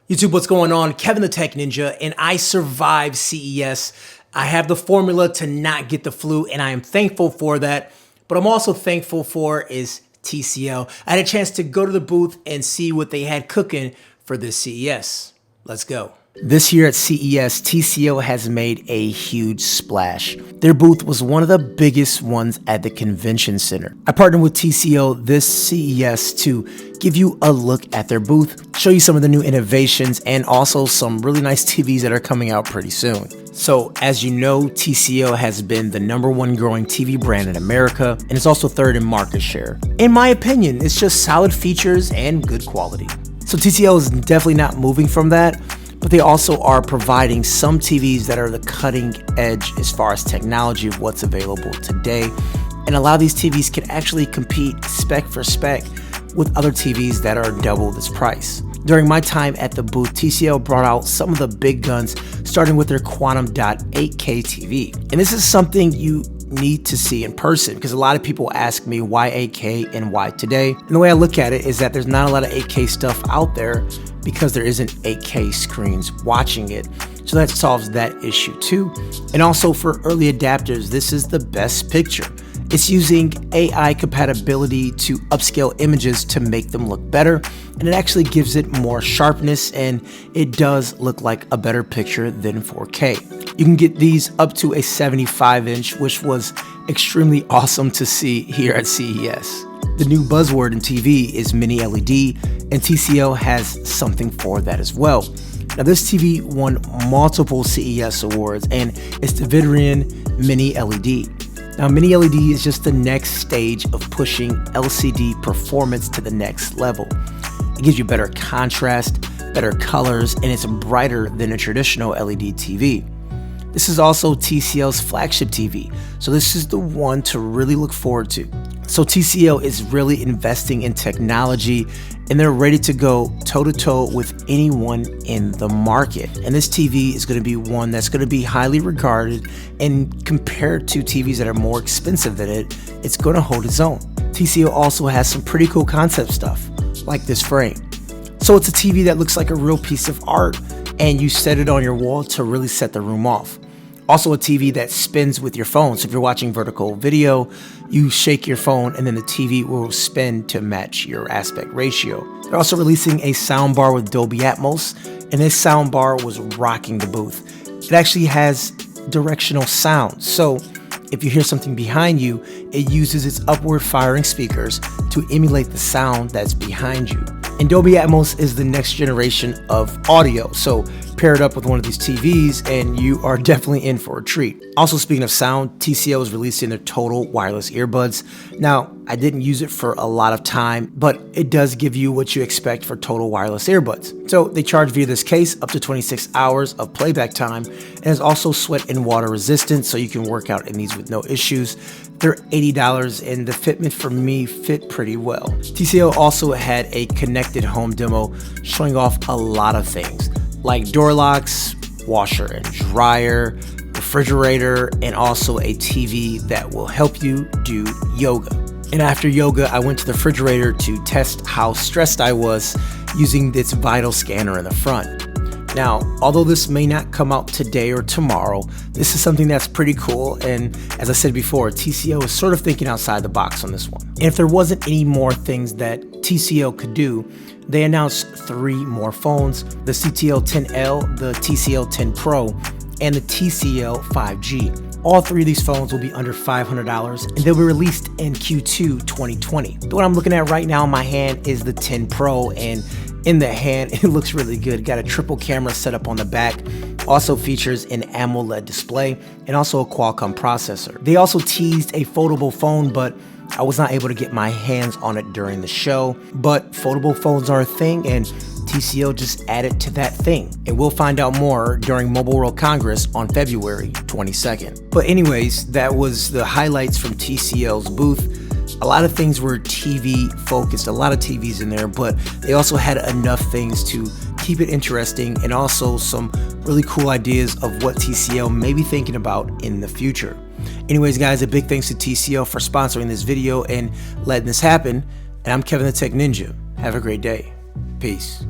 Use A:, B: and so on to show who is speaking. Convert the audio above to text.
A: YouTube, what's going on? Kevin the Tech Ninja, and I survived CES. I have the formula to not get the flu, and I am thankful for that. But I'm also thankful for is TCL. I had a chance to go to the booth and see what they had cooking for this CES. Let's go. This year at CES, TCL has made a huge splash. Their booth was one of the biggest ones at the convention center. I partnered with TCL this CES to give you a look at their booth, show you some of the new innovations, and also some really nice TVs that are coming out pretty soon. So as you know, TCL has been the #1 growing TV brand in America, and it's also third in market share. In my opinion, it's just solid features and good quality. So TCL is definitely not moving from that, but they also are providing some TVs that are the cutting edge as far as technology of what's available today. And a lot of these TVs can actually compete spec for spec with other TVs that are double this price. During my time at the booth, TCL brought out some of the big guns, starting with their Quantum Dot 8K TV. And this is something you need to see in person, because a lot of people ask me why 8K and why today. And the way I look at it is that there's not a lot of 8K stuff out there because there isn't 8K screens watching it. So that solves that issue too. And also for early adapters, this is the best picture. It's using AI compatibility to upscale images to make them look better, and it actually gives it more sharpness, and it does look like a better picture than 4K. You can get these up to a 75-inch, which was extremely awesome to see here at CES. The new buzzword in TV is mini LED, and TCL has something for that as well. Now this TV won multiple CES awards, and it's the Vidrian Mini LED. Now Mini LED is just the next stage of pushing LCD performance to the next level. It gives you better contrast, better colors, and it's brighter than a traditional LED TV. This is also TCL's flagship TV, so this is the one to really look forward to. So TCL is really investing in technology, and they're ready to go toe-to-toe with anyone in the market. And this TV is going to be one that's going to be highly regarded, and compared to TVs that are more expensive than it, it's going to hold its own. TCL also has some pretty cool concept stuff, like this frame. So it's a TV that looks like a real piece of art, and you set it on your wall to really set the room off. Also a TV that spins with your phone. So if you're watching vertical video, you shake your phone and then the TV will spin to match your aspect ratio. They're also releasing a soundbar with Dolby Atmos, and this soundbar was rocking the booth. It actually has directional sound. So if you hear something behind you, it uses its upward firing speakers to emulate the sound that's behind you. And Dolby Atmos is the next generation of audio, so pair it up with one of these TVs and you are definitely in for a treat. Also, speaking of sound, TCL is releasing their Total Wireless Earbuds. Now, I didn't use it for a lot of time, but it does give you what you expect for Total Wireless Earbuds. So they charge via this case up to 26 hours of playback time, and is also sweat and water resistant, so you can work out in these with no issues. They're $80, and the fitment for me fit pretty well. TCL also had a connected home demo showing off a lot of things, like door locks, washer and dryer, refrigerator, and also a TV that will help you do yoga. And after yoga, I went to the refrigerator to test how stressed I was using its vital scanner in the front. Now, although this may not come out today or tomorrow, this is something that's pretty cool, and as I said before, TCL is sort of thinking outside the box on this one. And if there wasn't any more things that TCL could do, they announced 3 more phones: the CTL10L, the TCL10 Pro, and the TCL 5G. All 3 of these phones will be under $500, and they'll be released in Q2 2020. The one I'm looking at right now in my hand is the 10 Pro, and in the hand, it looks really good. Got a triple camera set up on the back. Also features an AMOLED display and also a Qualcomm processor. They also teased a foldable phone, but I was not able to get my hands on it during the show. But foldable phones are a thing, and TCL just added to that thing. And we'll find out more during Mobile World Congress on February 22nd. But anyways, that was the highlights from TCL's booth. A lot of things were TV focused, a lot of TVs in there, but they also had enough things to keep it interesting, and also some really cool ideas of what TCL may be thinking about in the future. Anyways, guys, a big thanks to TCL for sponsoring this video and letting this happen. And I'm Kevin the Tech Ninja. Have a great day. Peace.